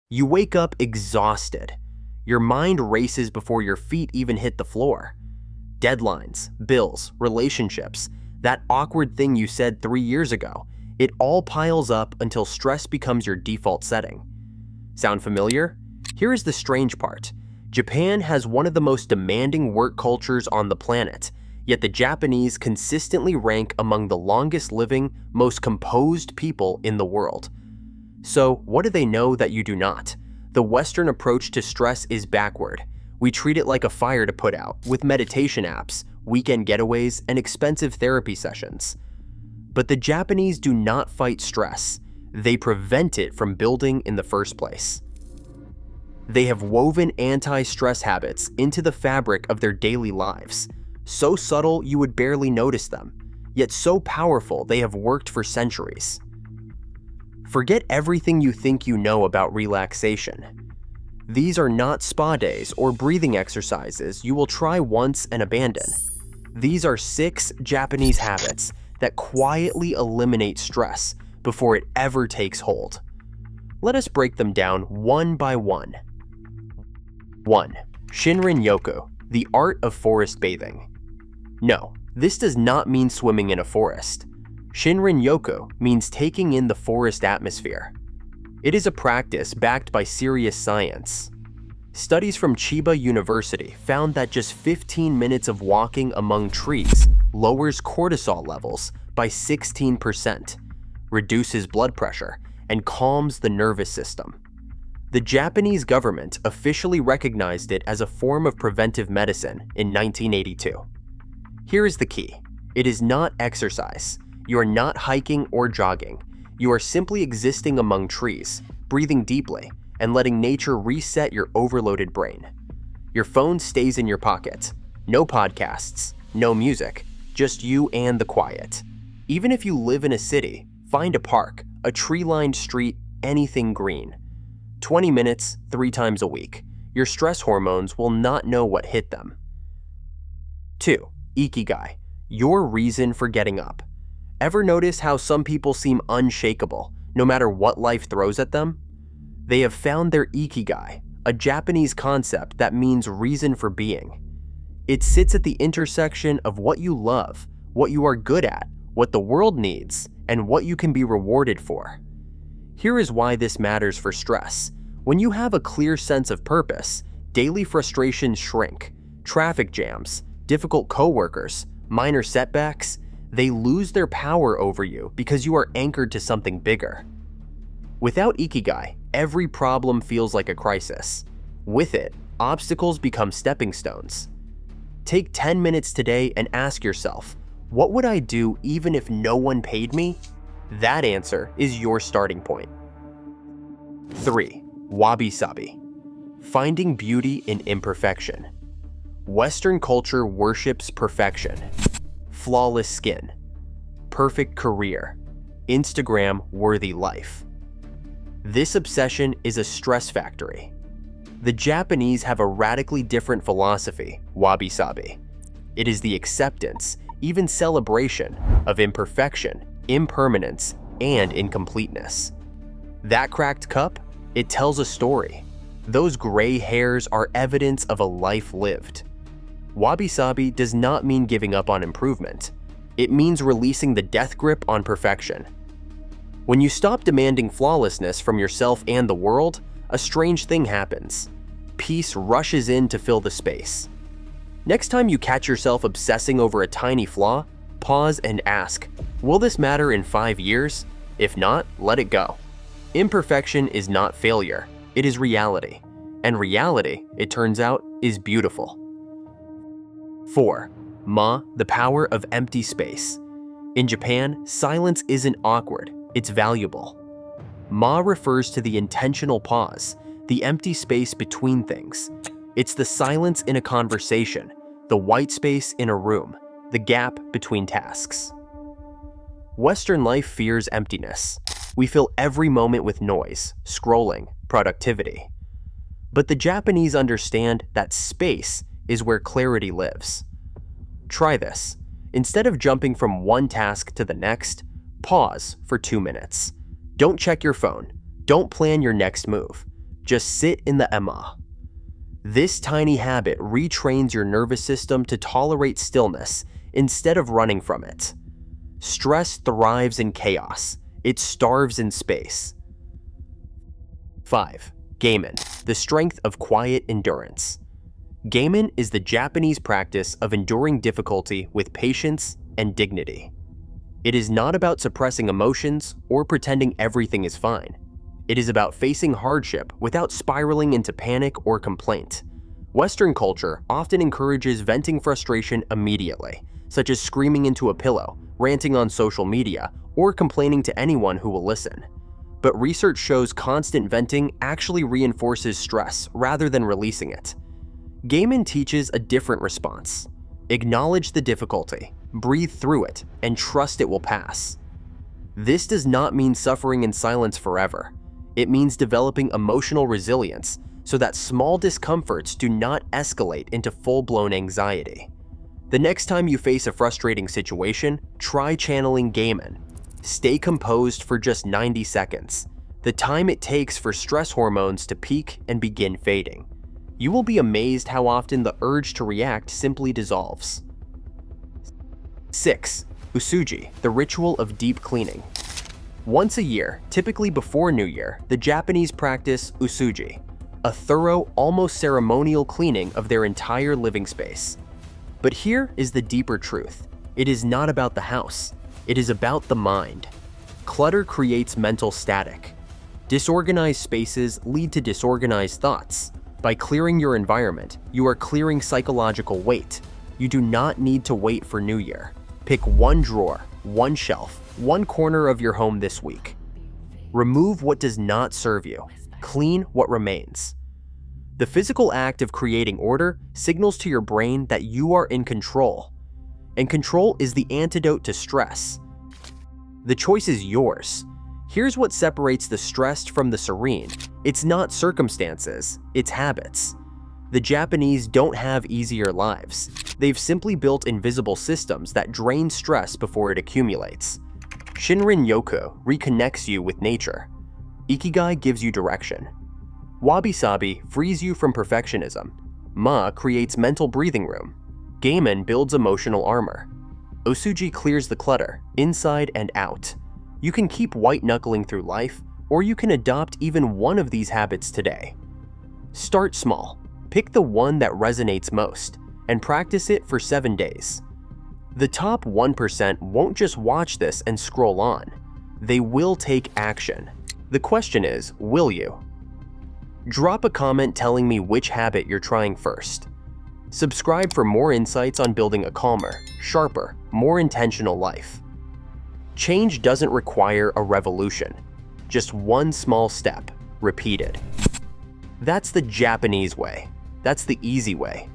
You wake up exhausted. Your mind races before your feet even hit the floor. Deadlines, bills, relationships, that awkward thing you said 3 years ago, it all piles up until stress becomes your default setting. Sound familiar? Here is the strange part. Japan has one of the most demanding work cultures on the planet, yet the Japanese consistently rank among the longest living, most composed people in the world. So, what do they know that you do not? The Western approach to stress is backward. We treat it like a fire to put out, with meditation apps, weekend getaways, and expensive therapy sessions. But the Japanese do not fight stress. They prevent it from building in the first place. They have woven anti-stress habits into the fabric of their daily lives. So subtle you would barely notice them, yet so powerful they have worked for centuries. Forget everything you think you know about relaxation. These are not spa days or breathing exercises you will try once and abandon. These are 6 Japanese habits that quietly eliminate stress before it ever takes hold. Let us break them down one by one. 1. Shinrin-yoku, the art of forest bathing. No, this does not mean swimming in a forest. Shinrin-yoku means taking in the forest atmosphere. It is a practice backed by serious science. Studies from Chiba University found that just 15 minutes of walking among trees lowers cortisol levels by 16%, reduces blood pressure, and calms the nervous system. The Japanese government officially recognized it as a form of preventive medicine in 1982. Here is the key. It is not exercise. You are not hiking or jogging. You are simply existing among trees, breathing deeply, and letting nature reset your overloaded brain. Your phone stays in your pocket. No podcasts, no music, just you and the quiet. Even if you live in a city, find a park, a tree-lined street, anything green. 20 minutes, 3 times a week. Your stress hormones will not know what hit them. 2. Ikigai, your reason for getting up. Ever notice how some people seem unshakable, no matter what life throws at them? They have found their ikigai, a Japanese concept that means reason for being. It sits at the intersection of what you love, what you are good at, what the world needs, and what you can be rewarded for. Here is why this matters for stress. When you have a clear sense of purpose, daily frustrations shrink. Traffic jams, difficult coworkers, minor setbacks, they lose their power over you because you are anchored to something bigger. Without ikigai, every problem feels like a crisis. With it, obstacles become stepping stones. Take 10 minutes today and ask yourself, what would I do even if no one paid me? That answer is your starting point. 3. Wabi-sabi, finding beauty in imperfection. Western culture worships perfection. Flawless skin, perfect career, Instagram-worthy life. This obsession is a stress factory. The Japanese have a radically different philosophy, wabi-sabi. It is the acceptance, even celebration, of imperfection, impermanence, and incompleteness. That cracked cup? It tells a story. Those gray hairs are evidence of a life lived. Wabi-sabi does not mean giving up on improvement. It means releasing the death grip on perfection. When you stop demanding flawlessness from yourself and the world, a strange thing happens. Peace rushes in to fill the space. Next time you catch yourself obsessing over a tiny flaw, pause and ask, will this matter in 5 years? If not, let it go. Imperfection is not failure, it is reality. And reality, it turns out, is beautiful. 4. Ma, the power of empty space. In Japan, silence isn't awkward, it's valuable. Ma refers to the intentional pause, the empty space between things. It's the silence in a conversation, the white space in a room, the gap between tasks. Western life fears emptiness. We fill every moment with noise, scrolling, productivity. But the Japanese understand that space is where clarity lives. Try this. Instead of jumping from one task to the next, pause for 2 minutes. Don't check your phone. Don't plan your next move. Just sit in the ema. This tiny habit retrains your nervous system to tolerate stillness instead of running from it. Stress thrives in chaos. It starves in space. 5. Gamen, the strength of quiet endurance. Gamen is the Japanese practice of enduring difficulty with patience and dignity. It is not about suppressing emotions or pretending everything is fine. It is about facing hardship without spiraling into panic or complaint. Western culture often encourages venting frustration immediately, such as screaming into a pillow, ranting on social media, or complaining to anyone who will listen. But research shows constant venting actually reinforces stress rather than releasing it. Gamen teaches a different response. Acknowledge the difficulty, breathe through it, and trust it will pass. This does not mean suffering in silence forever. It means developing emotional resilience so that small discomforts do not escalate into full-blown anxiety. The next time you face a frustrating situation, try channeling Gamen. Stay composed for just 90 seconds, the time it takes for stress hormones to peak and begin fading. You will be amazed how often the urge to react simply dissolves. 6. Usugi, the ritual of deep cleaning. Once a year, typically before New Year, the Japanese practice usugi, a thorough, almost ceremonial cleaning of their entire living space. But here is the deeper truth. It is not about the house. It is about the mind. Clutter creates mental static. Disorganized spaces lead to disorganized thoughts. By clearing your environment, you are clearing psychological weight. You do not need to wait for New Year. Pick one drawer, one shelf, one corner of your home this week. Remove what does not serve you. Clean what remains. The physical act of creating order signals to your brain that you are in control. And control is the antidote to stress. The choice is yours. Here's what separates the stressed from the serene. It's not circumstances, it's habits. The Japanese don't have easier lives. They've simply built invisible systems that drain stress before it accumulates. Shinrin-yoku reconnects you with nature. Ikigai gives you direction. Wabi-sabi frees you from perfectionism. Ma creates mental breathing room. Gamen builds emotional armor. Usugi clears the clutter, inside and out. You can keep white-knuckling through life, or you can adopt even one of these habits today. Start small. Pick the one that resonates most, and practice it for 7 days. The top 1% won't just watch this and scroll on. They will take action. The question is, will you? Drop a comment telling me which habit you're trying first. Subscribe for more insights on building a calmer, sharper, more intentional life. Change doesn't require a revolution, just one small step, repeated. That's the Japanese way. That's the easy way.